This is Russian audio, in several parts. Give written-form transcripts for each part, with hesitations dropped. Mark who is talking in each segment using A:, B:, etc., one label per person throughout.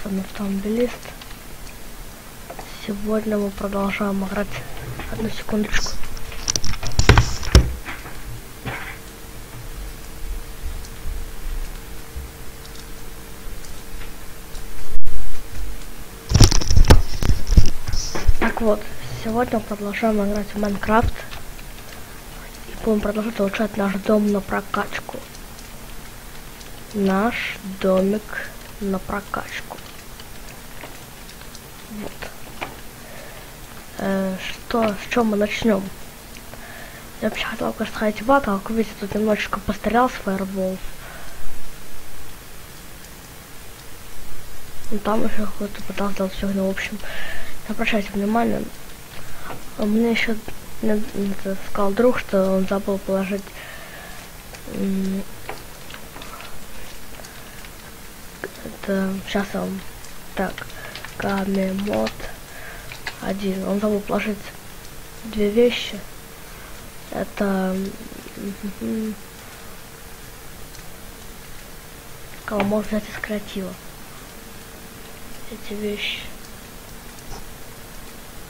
A: с вами Автомобилист. Сегодня мы продолжаем играть. Одну секундочку. Так вот, сегодня мы продолжаем играть в Майнкрафт. И будем продолжать улучшать наш дом на прокачку. Наш домик на прокачку. Вот. С чем мы начнем? Я вообще хотел, конечно, сходить в ад, а как видите, тут немножечко пострелял с фаерболов. И там еще какой-то пытался сделать фигню. В общем, не обращайте внимания. Мне еще сказал друг, что он забыл положить это сейчас он так камемод 1. Он забыл положить две вещи. Это кого можно взять из креатива. Эти вещи.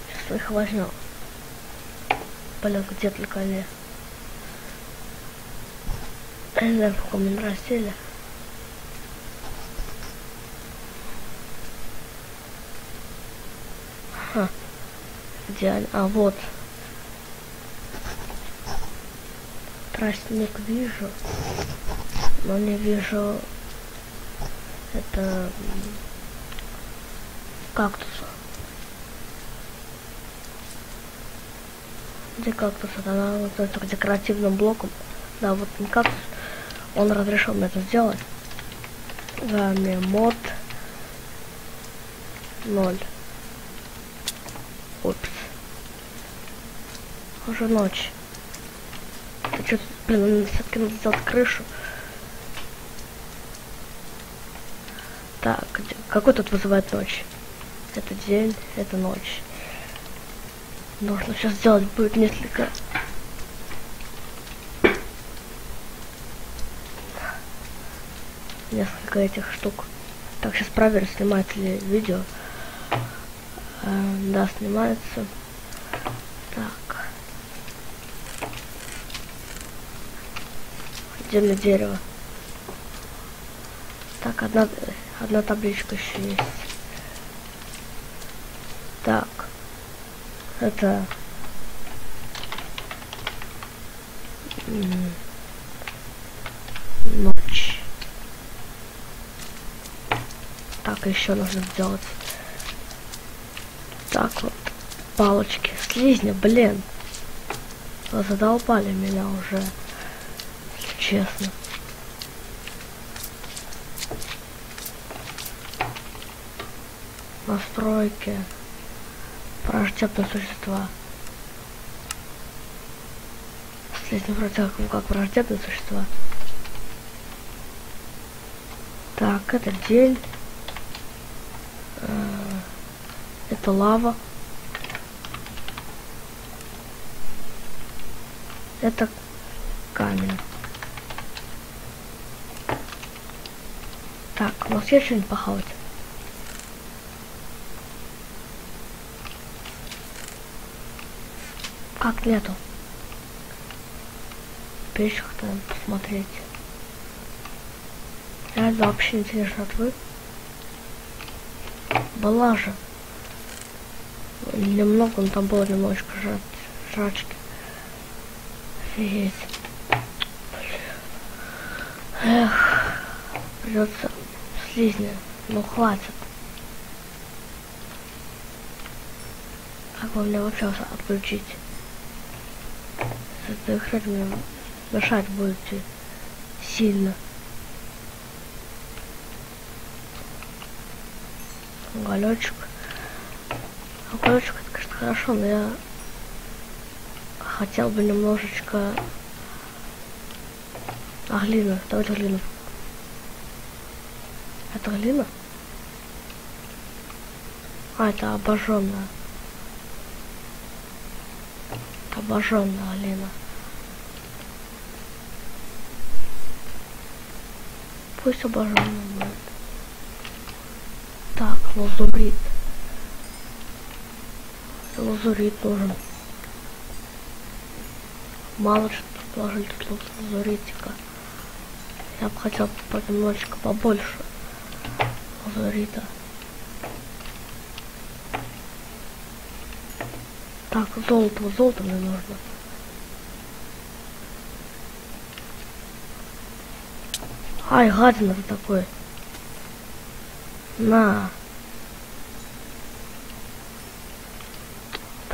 A: Сейчас их возьмем. Блин, где только они. Я не знаю, в каком они разделе. Где они? А, вот. Тростник вижу. Но не вижу это кактуса. Где кактус? Она вот это декоративным блоком. Да, вот не кактус. Он разрешил мне это сделать. Камемод 0. Упс. Уже ночь. Это что-то, блин, все-таки надо сделать крышу. Так, какой тут вызывает ночь? Это день, это ночь. Нужно сейчас сделать будет несколько этих штук. Так, сейчас проверю, снимается ли видео. Да, снимается. Так. Отдельное дерево. Так, одна табличка еще есть. Так. Это ночь. Так, еще нужно сделать. Так вот, палочки, слизни, блин. Вы задолбали меня уже, если честно. Настройки. Враждебные существа. Слизни вроде как враждебные существа. Так, это день. Это лава. Это камень. Так, у нас есть что-нибудь похавать? Как нету? Печь там посмотреть. Это вообще интересно, от вы? Была же. Немного, но там было немножечко жрачки. Офигеть. Эх, придется слизни. Ну хватит. Как вы мне вообще отключить? Эта хрень мне мешать будете сильно. Уголечек. Уголечек это, конечно, хорошо, но я хотел бы немножечко глина. Давайте глину. Это глина? А, это обожженная. Обожженная глина. Пусть обожженная будет. Так. Лазурит. Лазурит нужен. Мало что положили тут лазуритика. Я бы хотел немножечко побольше лазурита. Так, золото мне нужно. Ай, гадина ты такой. На.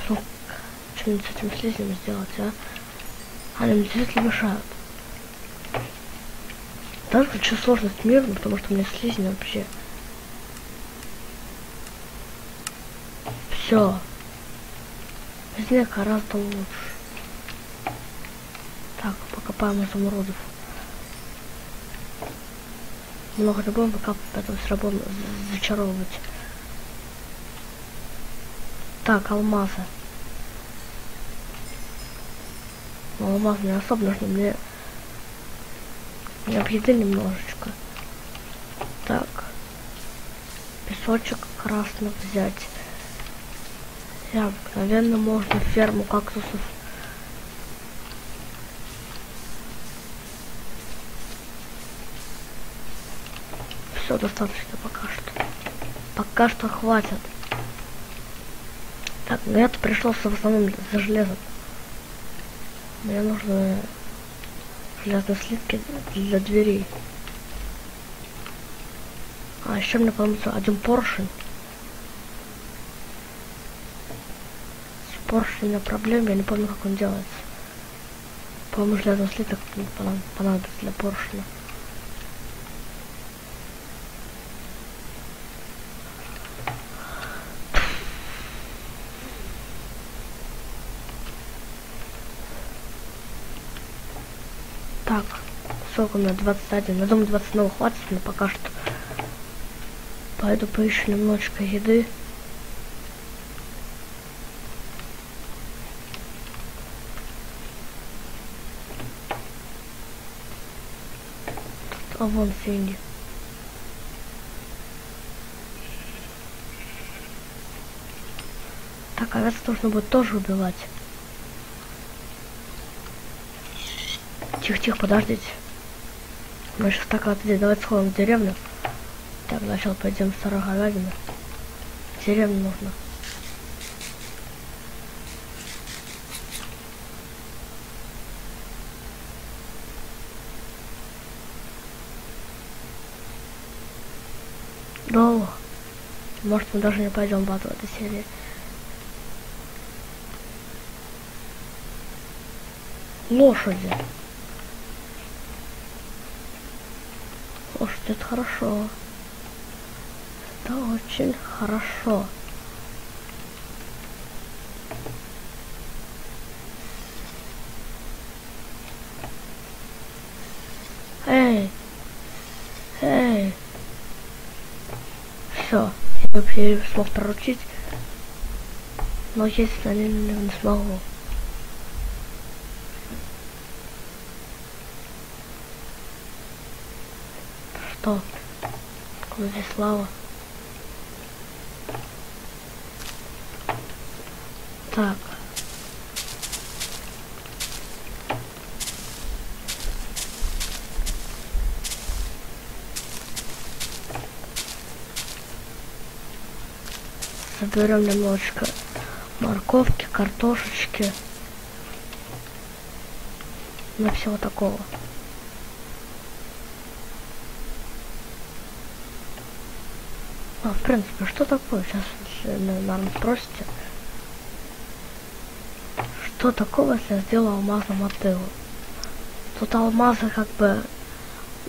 A: Ну, что-нибудь с этим слизнем сделать, а? Они мне действительно мешают. Даже лучше сложность мирно, потому что мне слизни вообще. Все. Без них гораздо лучше. Так, покопаем изумрудов. Много не будем пока потом все равно зачаровывать. Так, алмазы. Но алмазы не особо нужны. Мне еды немножечко. Так. Песочек красный взять. И обыкновенно можно ферму кактусов. Все достаточно пока что. Пока что хватит. Так, но я-то пришелся в основном за железом. Мне нужны железные слитки для дверей. А еще мне понадобится один поршень. С поршнем проблема, я не помню, как он делается. По-моему, железный слиток понадобится для поршня. Так, сколько у меня? 21. Я думаю, 21 хватит, но пока что. Пойду поищу немножечко еды. А вон свиньи. Так, овец нужно будет тоже убивать. Тихо, подождите. Мы сейчас так отойдем. Давайте сходим в деревню. Так, сначала пойдем в старую говядину. В деревню нужно. Долго. Может, мы даже не пойдем в батл этой серии. Лошади. Лошадь, это хорошо. Это очень хорошо. Эй! Эй! Все, я смог проручить, но есть на нем не смогу. Что? Откуда здесь лава? Так. Соберем немножечко морковки, картошечки. Ну, всего такого. А, в принципе, что такое? Сейчас, наверное, спросите. Что такого, если я сделал алмазную мотылу? Тут алмазы как бы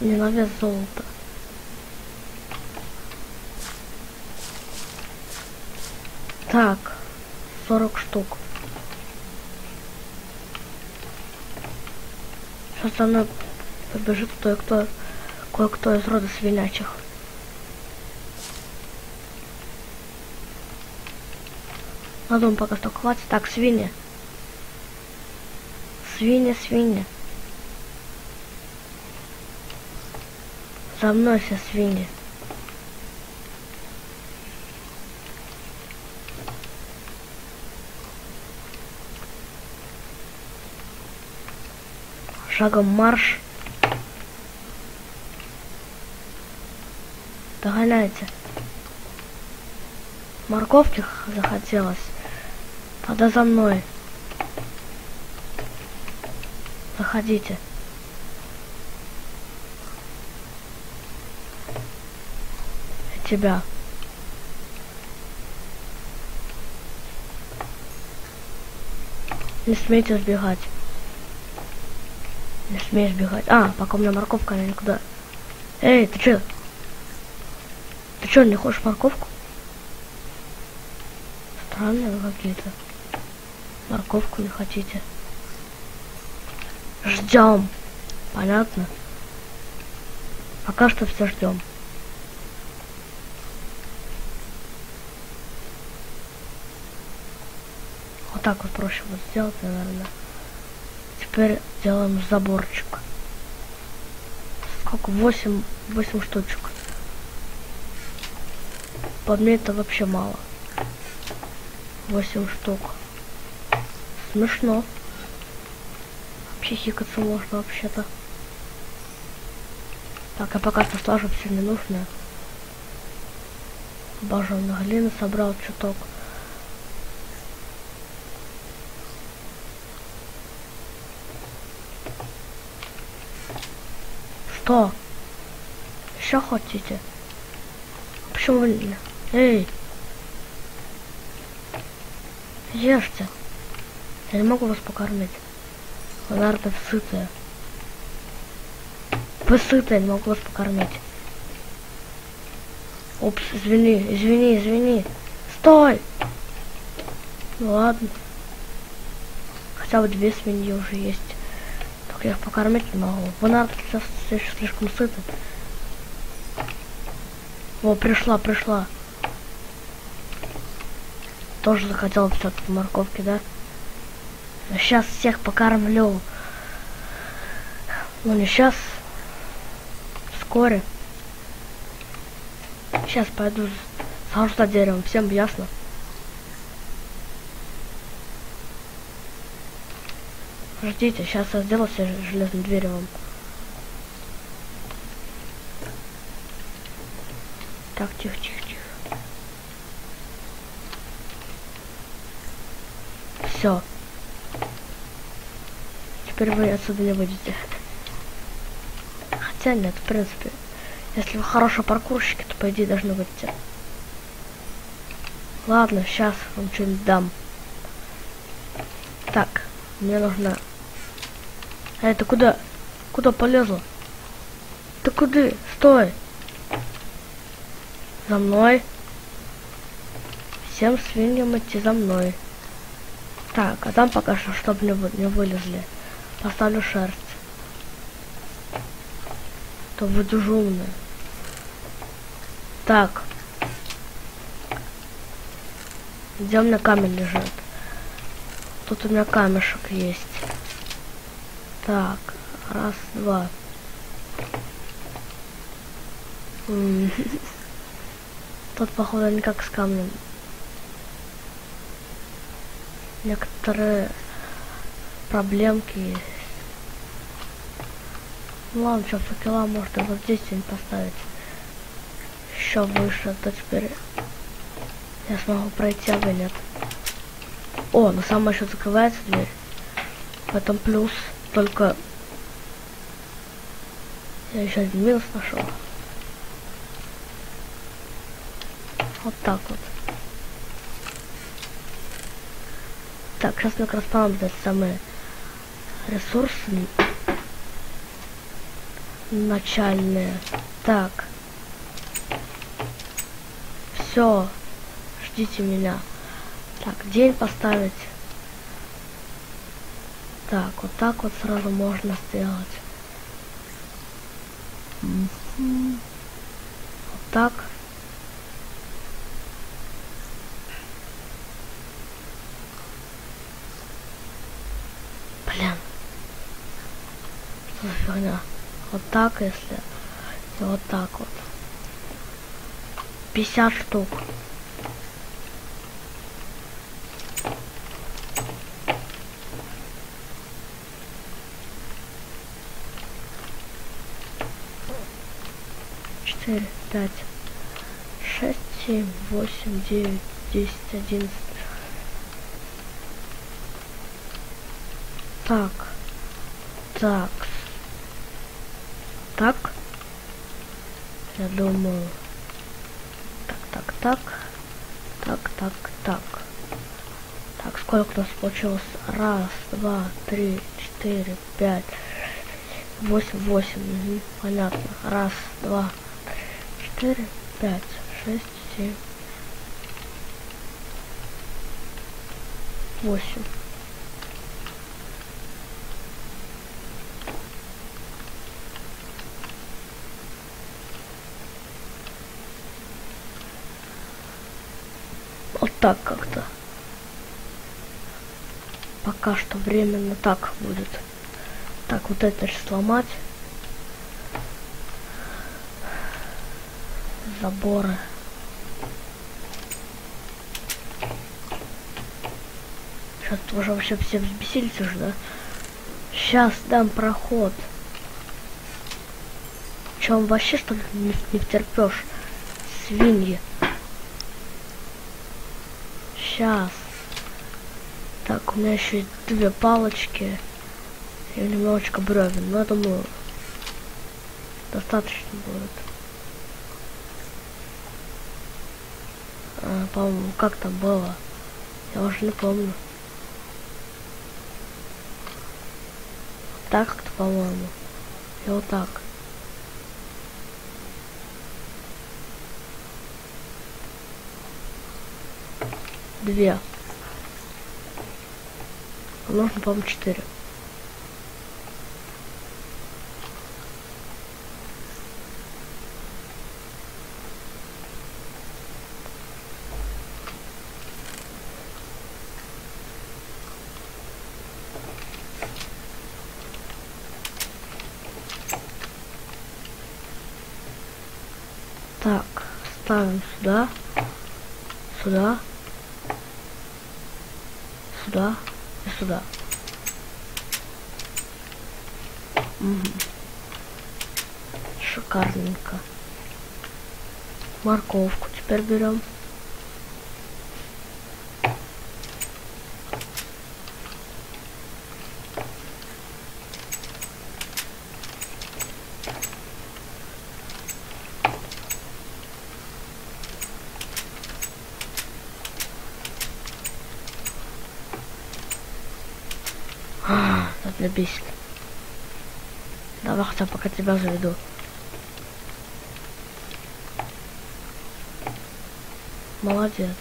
A: не на вес золота. Так, 40 штук. Сейчас за мной побежит кое-кто из рода свинячих. Я думаю, пока что хватит. Так, свиньи. Свиньи. За мной все свиньи. Шагом марш. Догоняйте. Морковки захотелось. Тогда за мной. Заходите. И тебя. Не смейте сбегать. Не смей сбегать. А, пока у меня морковка, она никуда. Эй, ты чё? Ты чё, не хочешь морковку? Странные вы какие-то. Морковку не хотите. Ждем. Понятно? Пока что все ждем. Вот так вот проще вот сделать, наверное. Теперь делаем заборчик. Сколько? 8 штучек. По мне это вообще мало. 8 штук. Смешно. Вообще хикаться можно вообще-то. Так, я пока что сложу все ненужное. Обожженной глины собрал чуток. Что? Еще хотите? Почему вы не... Эй! Ешьте. Я не могу вас покормить. Вы, наверное, сытые. Вы сытые, не могу вас покормить. Упс, извини. Стой! Ну ладно. Хотя бы 2 свиньи уже есть. Только я их покормить не могу. Вы, наверное, сейчас еще слишком сыты. О, пришла. Тоже захотела все-таки морковки, да? Но сейчас всех покормлю. Ну не сейчас. Вскоре. Сейчас пойду схожу за деревом. Всем ясно? Ждите, сейчас я сделаю себе железным деревом. Так, тихо. Все. Теперь вы отсюда не выйдете. Хотя нет, в принципе. Если вы хорошие паркурщики, то по идее должны выйти. Ладно, сейчас вам что-нибудь дам. Так, мне нужно... Эй, ты куда? Куда полезла? Ты куда? Стой! За мной. Всем свиньям идти за мной. Так, а там пока что, чтобы не вылезли, поставлю шерсть. То вы умные. Так. Где у меня камень лежит? Тут у меня камешек есть. Так, раз, два. Тут, походу, никак с камнем. Некоторые проблемки есть. Ну ладно, что, факела можно вот здесь им поставить. Еще выше, то теперь я смогу пройти, а вы нет. О, но сама еще закрывается дверь. В этом плюс, только я еще один минус нашел. Вот так вот. Так, сейчас мне как раз понадобятся самые ресурсы начальные. Так. Все. Ждите меня. Так, день поставить. Так, вот сразу можно сделать. Вот так. Блин. Что за фигня? Вот так, если. И вот так вот. 50 штук. 5, 6, 7, 8, 9, 10, 11. Так. Я думаю. Так. Так, сколько у нас получилось? 1, 2, 3, 4, 5, 8. Угу, понятно. 1, 2, 4, 5, 6, 7, 8. Вот так как-то. Пока что временно так будет. Так, вот это же сломать. Заборы. Сейчас уже вообще все взбесились уже, да? Сейчас дам проход. Че, он вообще что ли не втерпешь? Свиньи. Сейчас. Так, у меня еще есть 2 палочки и немножечко бревен. Но я думаю, достаточно будет. По-моему, как там было? Я уже не помню. Так как-то, по-моему. И вот так. Две. Нужно, по-моему, 4. Так, ставим сюда, сюда и сюда. Угу. Шикарненько. Морковку теперь берем. Это бесит. Давай хотя бы пока тебя заведу. Молодец.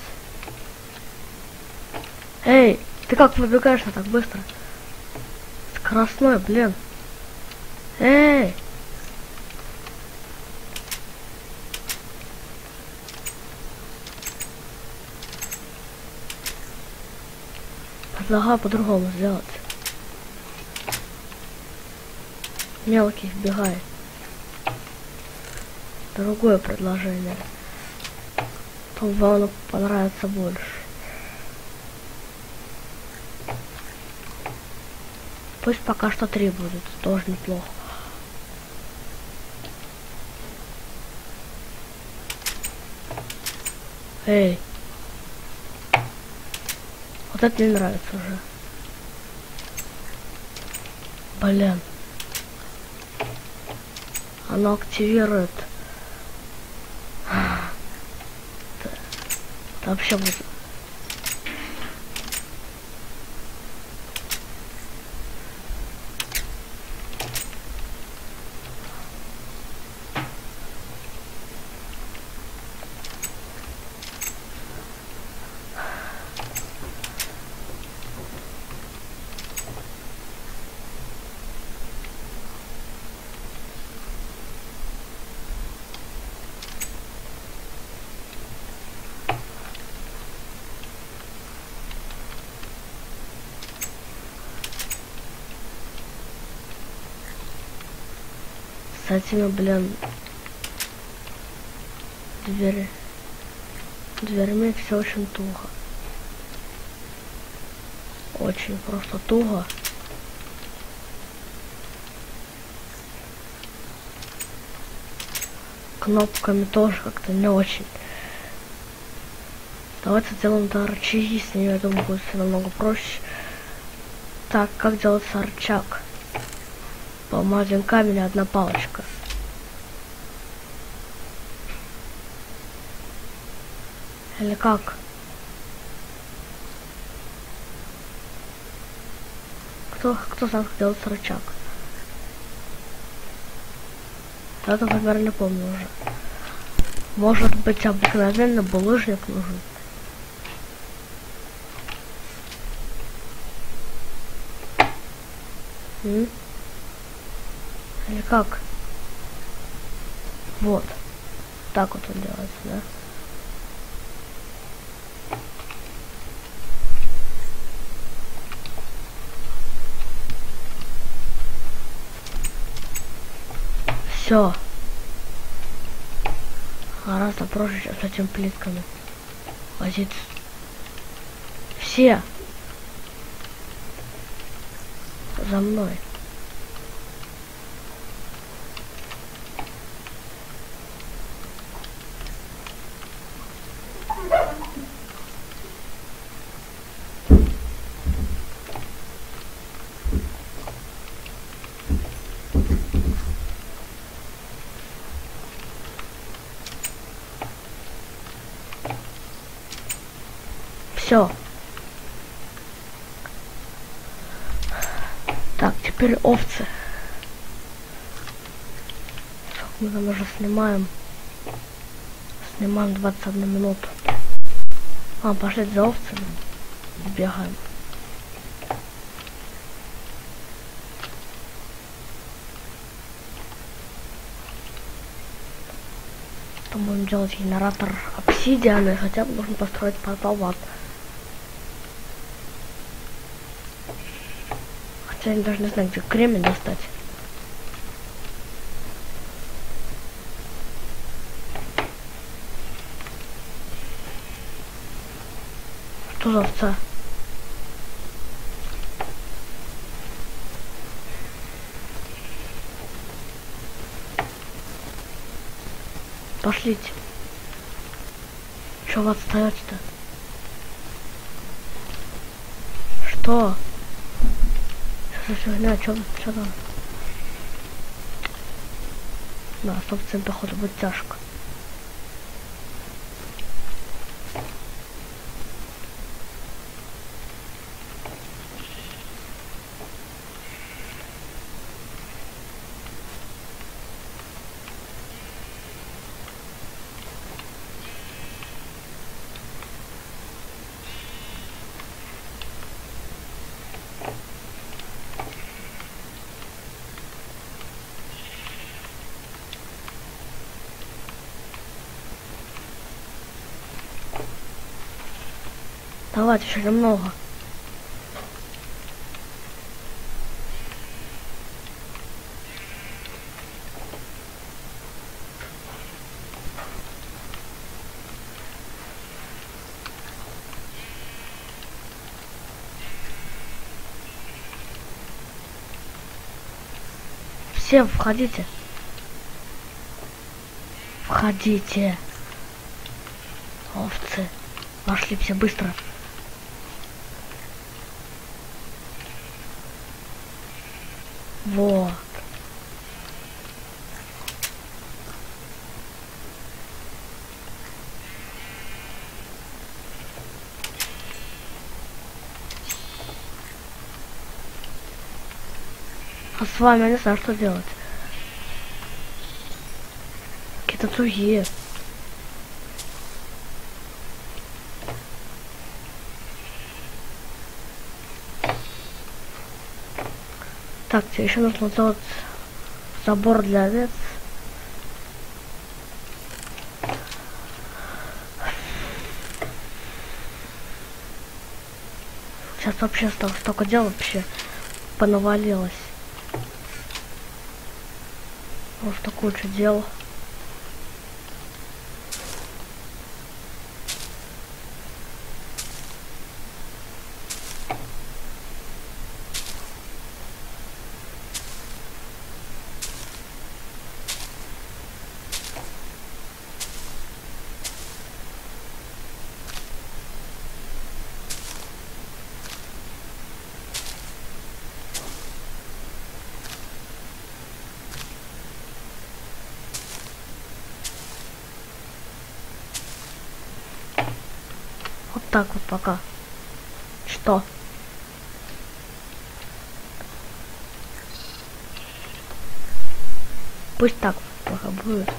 A: Эй, ты как выбегаешь-то так быстро? Скоростной, блин. Эй! Предлагаю по-другому сделать. Мелкий, вбегай. Другое предложение. По-моему, понравится больше. Пусть пока что 3 будет, тоже неплохо. Эй. Вот это мне нравится уже. Блин. Оно активирует. Это вообще будет. С этими, блин, дверьми все очень туго. Очень просто туго. кнопками тоже как-то не очень. Давайте сделаем рычаги, с ними, я думаю, будет все намного проще. Так, как делается рычаг? По-моему, один камень, одна палочка. Или как? Кто знает, как делается рычаг? Я, например, не помню уже. Может быть, обыкновенно булыжник нужен. Или как? Вот. Так вот он делается, да? Все. Гораздо проще, чем с этими плитками возиться. Все за мной. Все. Так, теперь овцы. Мы там уже снимаем. Снимаем 21 минуту. Пошли за овцами. Бегаем. Потом будем делать генератор обсидиана, хотя бы можно построить портал в ад. Хотя я даже не знаю, где кремень достать. Что за овца? Пошлите. Чё вы отстаёте-то? Что? Что за фигня? Чё там? Да, с овцами, походу, будет тяжко. Давайте еще немного. Все входите. Входите. Овцы. Пошли все быстро. Вот. А с вами я не знаю, что делать. Какие-то тугие. Так, тебе еще нужно сделать забор для овец. Сейчас вообще столько дел вообще понавалилось. Вот такое что дело. Вот так вот пока. Что? Пусть так вот пока будет.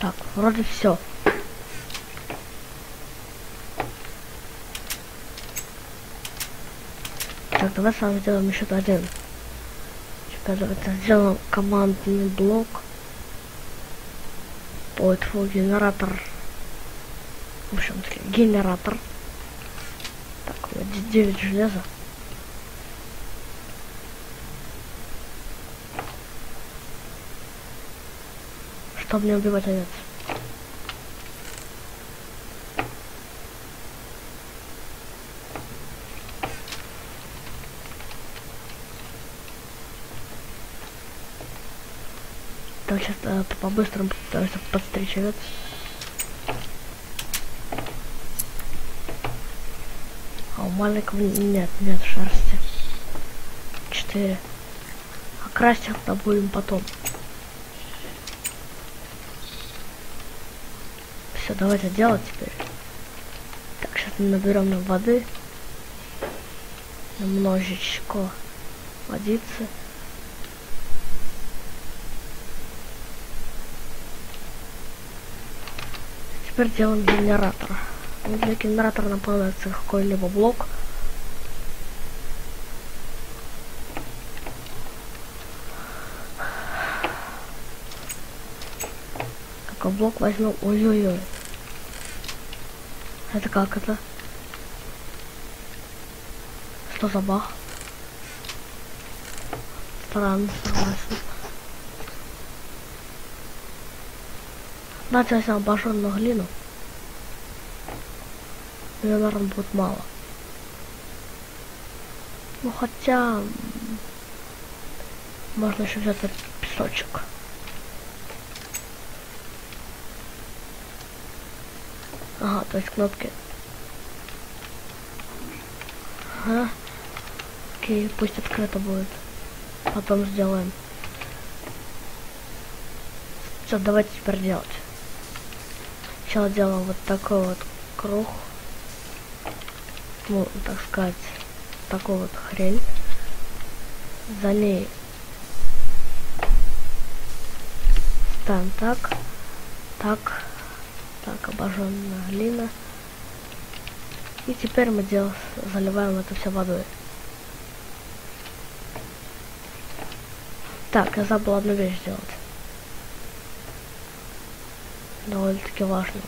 A: Так, вроде все. Так, давай с вами сделаем еще один. Теперь давайте сделаем командный блок. Ой, твой генератор. В общем таки, генератор. Так, вот 9 железа. Чтобы не убивать овец. Так, сейчас по-быстрому пытаюсь подстричь овец. А у маленького нет шерсти. 4. А красить это будем потом. Все, давайте делать теперь. Так, сейчас мы наберем нам воды. Немножечко водицы. Теперь делаем генератор. Для генератора нам понадобится какой-либо блок. Какой блок возьмем? Ой-ой-ой. Это как это? Что за баг? Странно, согласен. Давайте возьмем обожженную глину. Ее, наверное, будет мало. Ну хотя можно еще взять этот песочек. Ага, то есть кнопки. Ага. Окей, пусть открыто будет. Потом сделаем. Все, давайте теперь делать. Сначала делаем вот такой вот круг. Ну, так сказать, такую вот хрень. За ней ставим так, так, так, обожженная глина. И теперь мы заливаем это все водой. Так, я забыл одну вещь сделать. Довольно-таки важно.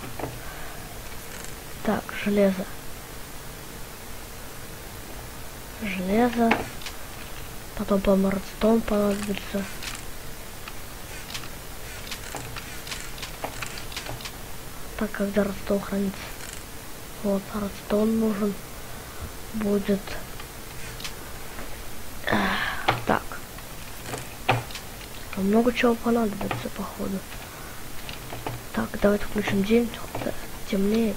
A: Так, железо. Железо. Потом, по-моему, редстоун понадобится. Так, когда редстоун хранится. Вот, редстоун нужен будет. Так. Много чего понадобится, походу. Так, давайте включим день. Темнеет.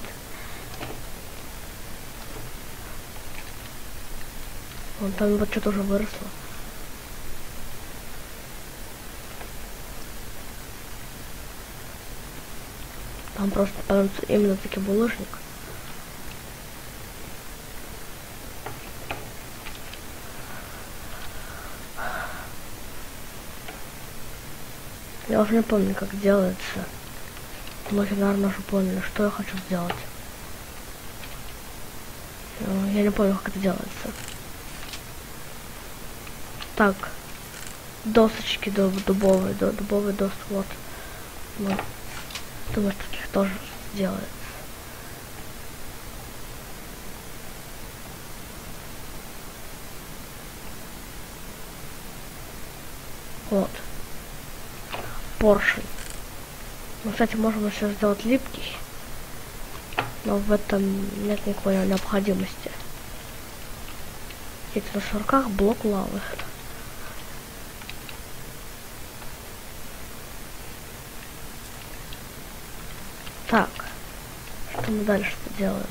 A: Вон там вот что-то уже выросло. Там просто понадобится именно таки булыжник. Я уже не помню, как делается. Многие, наверное, уже поняли, что я хочу сделать. Но я не помню, как это делается. Так. Досочки дубовые доски, вот. Вот. Думаю, что таких тоже сделается. Вот. Поршень. Мы, кстати, можем еще сделать липкий. Но в этом нет никакой необходимости. Видите, на шнурках блок лавы. Так. Что мы дальше делаем?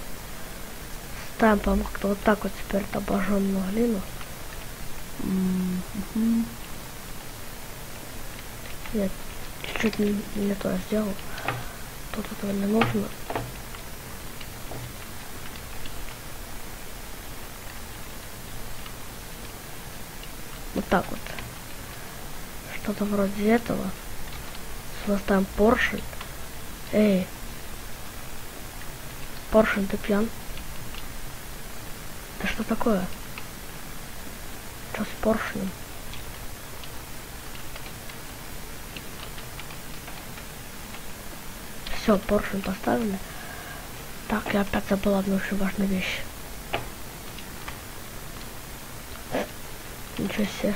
A: Ставим, по-моему, как-то вот так вот теперь обожженную глину. Нет, чуть-чуть не то я сделал. Тут этого не нужно. Вот так вот. Что-то вроде этого. Создаем поршень. Эй. Поршень, ты пьян? Да что такое? Что с поршнем? Все, поршень поставили. Так, я опять забыл одну очень важную вещь. Ничего себе.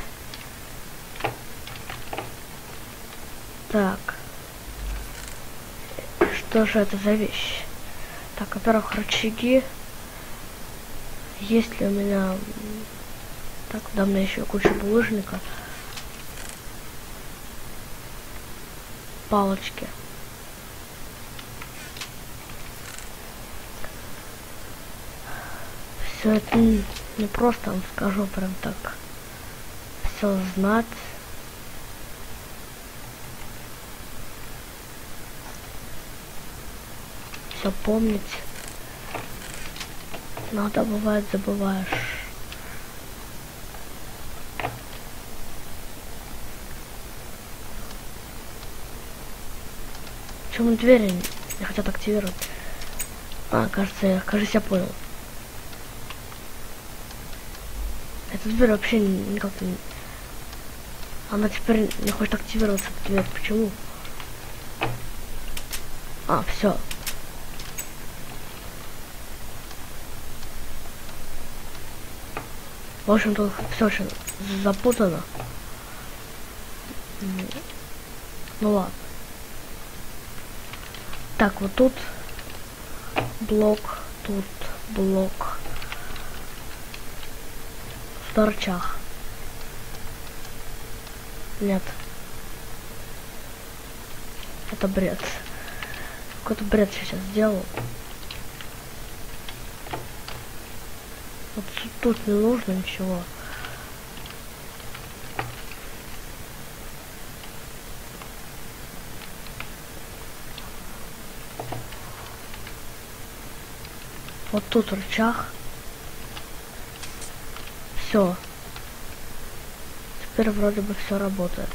A: Так. Что же это за вещь? Так, во-первых, рычаги. Есть ли у меня... Так, да, у меня еще куча булыжника. Палочки. Все это не просто вам скажу прям так. Все знать. Все помнить. Иногда бывает забываешь. Почему двери не хотят активировать? Кажется, я понял. Эта дверь вообще никак не... Она теперь не хочет активироваться, эта дверь. Почему? Все. В общем, тут все очень запутано. Ну ладно. Так, вот тут блок, тут блок. В торчах. Нет. Это бред. Какой-то бред сейчас сделал. Вот тут не нужно ничего. Вот тут рычаг. Все. Теперь вроде бы все работает.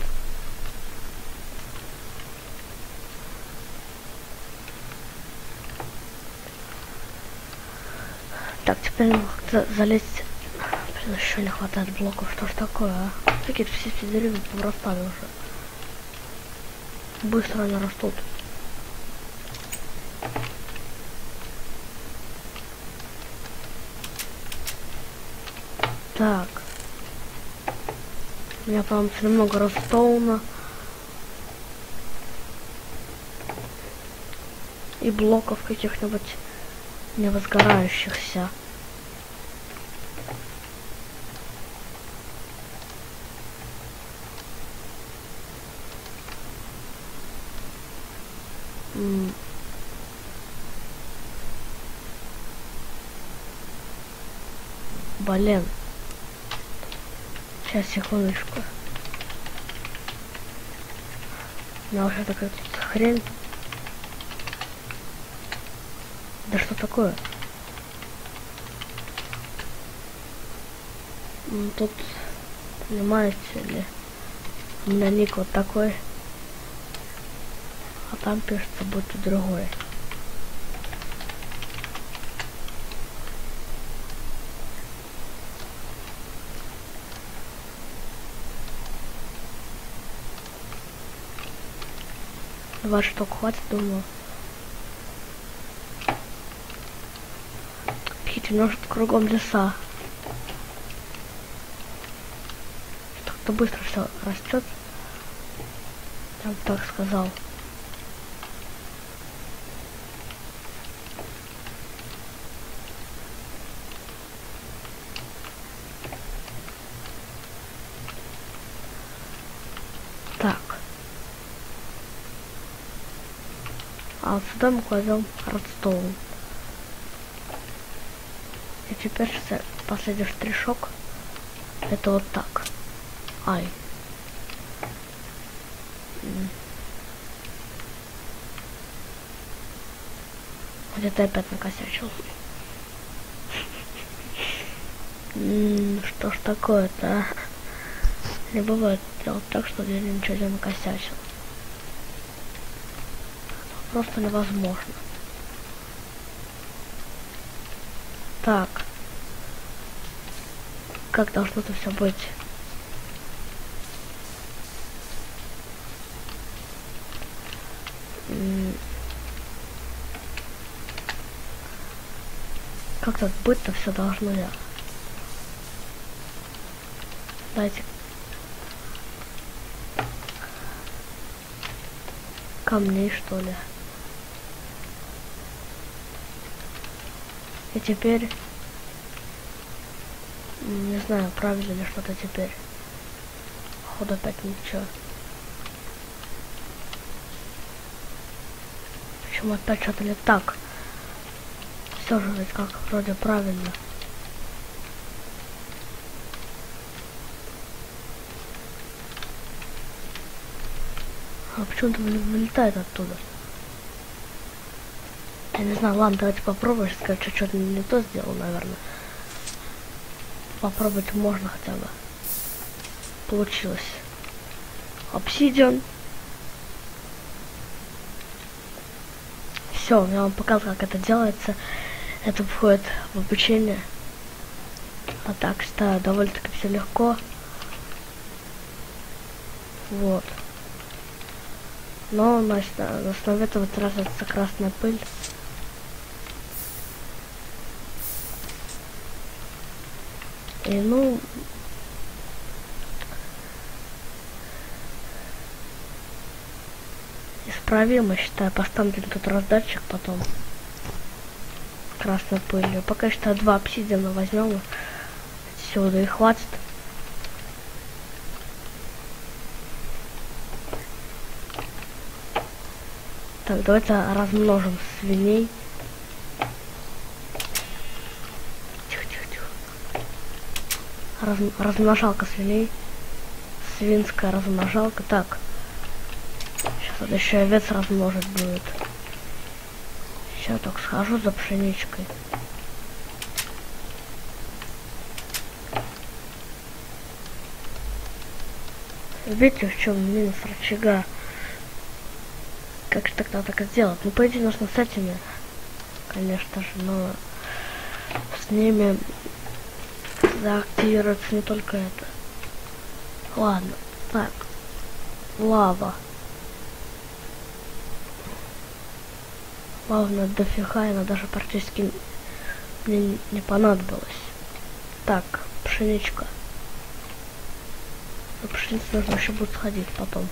A: Так, теперь залезть. Блин, еще не хватает блоков. Что ж такое, а? Какие-то все деревья повырастали уже. Быстро они растут. Так. У меня понадобится немного redстоуна. И блоков каких-нибудь невозгорающихся. Блин. Сейчас, секундочку. У меня уже такая тут хрень. Да что такое? Тут, понимаете ли, у меня ник вот такой. А там пишется будто другой. Два штук хватит, думаю. Видите, может кругом леса. Так-то быстро все растет. Я бы так сказал. Так. А вот сюда мы кладем redstone. И теперь последний штришок. Это вот так. Ай. Где-то опять накосячил. Что ж такое-то, а? Не бывает делать так, что я ничего не накосячил. Просто невозможно. Так. Как должно это все быть? Как тут быть-то все должно я? Дайте камней, что ли. И теперь не знаю, правильно ли что-то теперь. Походу опять ничего. Почему опять что-то не так? Все же ведь как вроде правильно. А почему-то вылетает оттуда. Я не знаю, ладно, давайте попробуем. Сейчас, что-то не то сделал, наверное. Попробовать можно хотя бы. Получилось. Обсидиан. Все, я вам показал, как это делается. Это входит в обучение. А так, считаю, довольно-таки все легко. Вот. Но на основе этого тратится красная пыль. И ну... Исправимо, считаю, поставим тут раздатчик потом. Красной пылью. Пока, считаю, 2 обсидиана возьмем. Сюда и хватит. Так, давайте размножим свиней. Размножалка свиней. Свинская размножалка. Так. Сейчас вот еще овец размножить будет. Сейчас так схожу за пшеничкой. Видите, в чем минус рычага? Как же тогда так сделать? Ну, по идее, нужно с этими, конечно же, но с ними заактивируется не только это. Ладно, так. Лава. Лава дофига, она даже практически мне не понадобилась. Так, пшеничка. На пшеницу нужно еще будет сходить потом.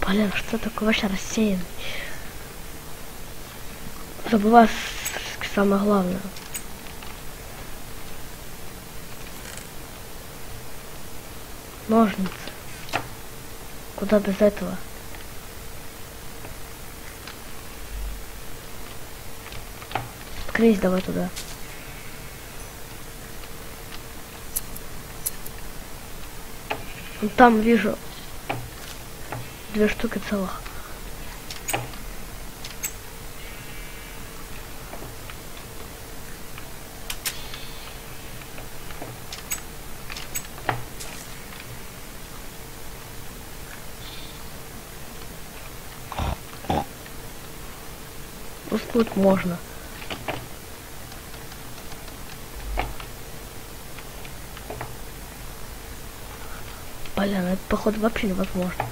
A: Блин, что такое вообще рассеянный? Забываю самое главное. Ножницы. Куда без этого? Скрись давай туда. Вот там вижу 2 штуки целых. Уснуть можно. Блин, это походу вообще невозможно.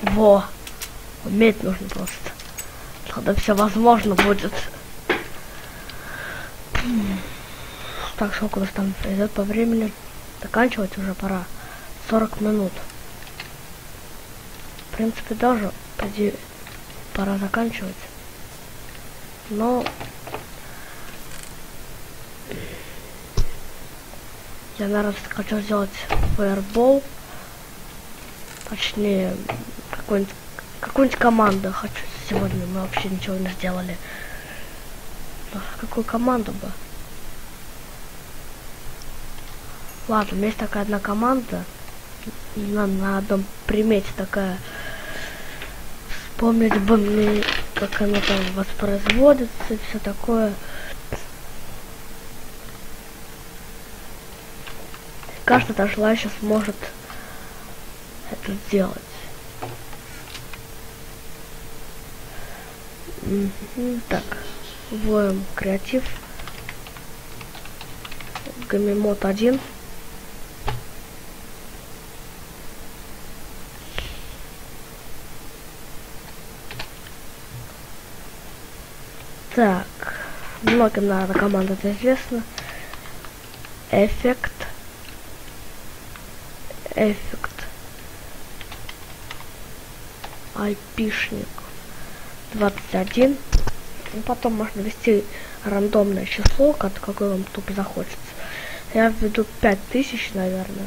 A: Во! Уметь нужно просто. Тогда все возможно будет. Так, сколько у нас там идет по времени? Заканчивать уже пора. 40 минут. В принципе, даже пора заканчивать. Но я, наверное, хочу сделать фаербол. Точнее, как какую-нибудь команду хочу сегодня. Мы вообще ничего не сделали. Какую команду бы? Ладно, у меня есть такая одна команда. На одном примете такая. Вспомнить бы мне, как она там воспроизводится и все такое. Каждый желающий сможет это сделать. Так, вводим креатив. Гамимод 1. Так, многим, наверное, команда это известна. Эффект. Айпишник 21. И потом можно ввести рандомное число, какое вам тупо захочется. Я введу 5000, наверное.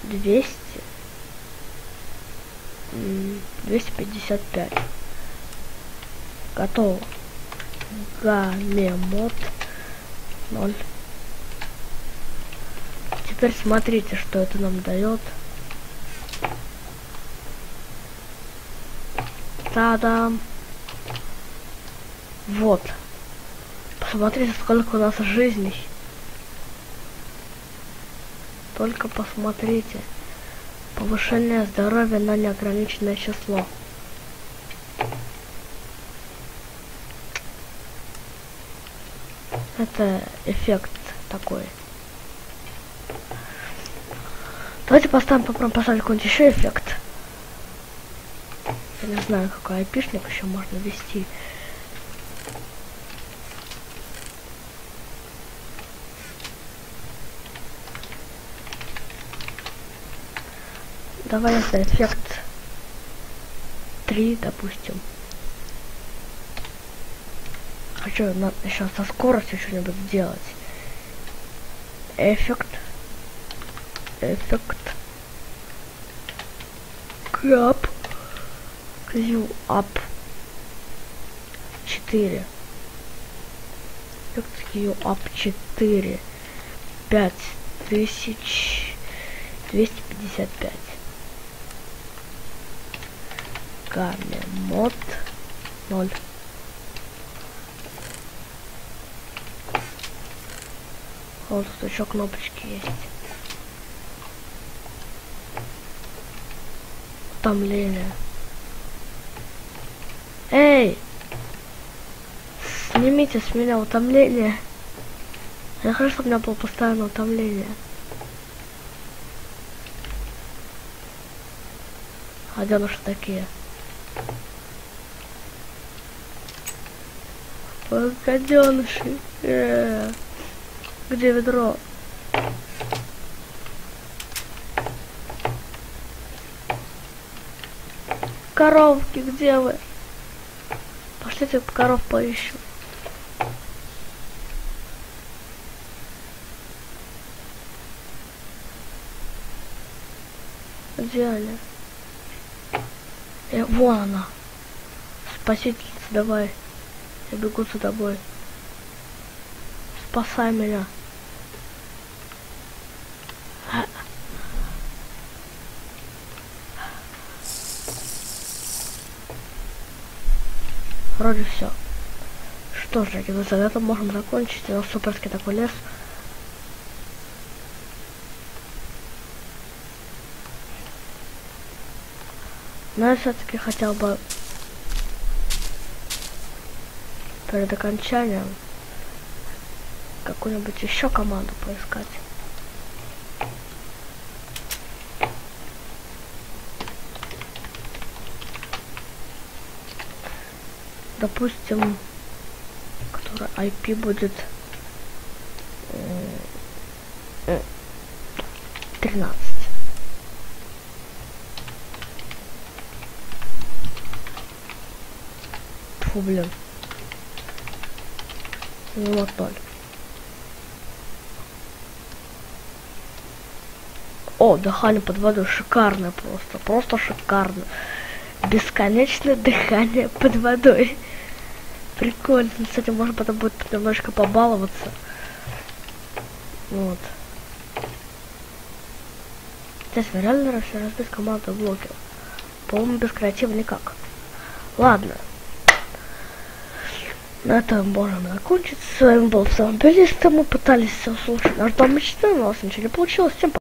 A: 255. Готово. Гамемод 0. Теперь смотрите, что это нам дает. Та-дам! Вот. Посмотрите, сколько у нас жизней. Только посмотрите. Повышение здоровья на неограниченное число. Это эффект такой. Давайте попробуем поставить какой-нибудь еще эффект. Я не знаю, какой айпишник еще можно ввести. Давай это эффект 3, допустим. Хочу еще со скоростью что-нибудь сделать. Эффект. Крап. Q-up 4. Эффект Q-up 4. 5255. Гамемод 0. Вот тут еще кнопочки есть. Утомление. Эй! Снимите с меня утомление. Я хочу, чтобы у меня было постоянное утомление. А где наши такие? Гаденыши. Где ведро? Коровки, где вы? Пошлите коров поищу. Где они? Вон она. Спасительница, давай. Я бегу за тобой. Спасай меня. Вроде все. Что же, за это можем закончить. У нас суперский такой лес. Но я все-таки хотел бы перед окончанием какую-нибудь еще команду поискать. Допустим, который IP будет 13. Фу, блин. Ну вот 0. О, дыхание под водой шикарное просто. Просто шикарно. Бесконечное дыхание под водой. Прикольно. С этим можно потом будет немножко побаловаться. Вот. Здесь реально разбить команду блоков. По-моему, без креатива никак. Ладно. На этом можно закончить. С вами был Самбелист. Мы пытались все слушать наш дом мечты, но у нас ничего не получилось. Всем пока.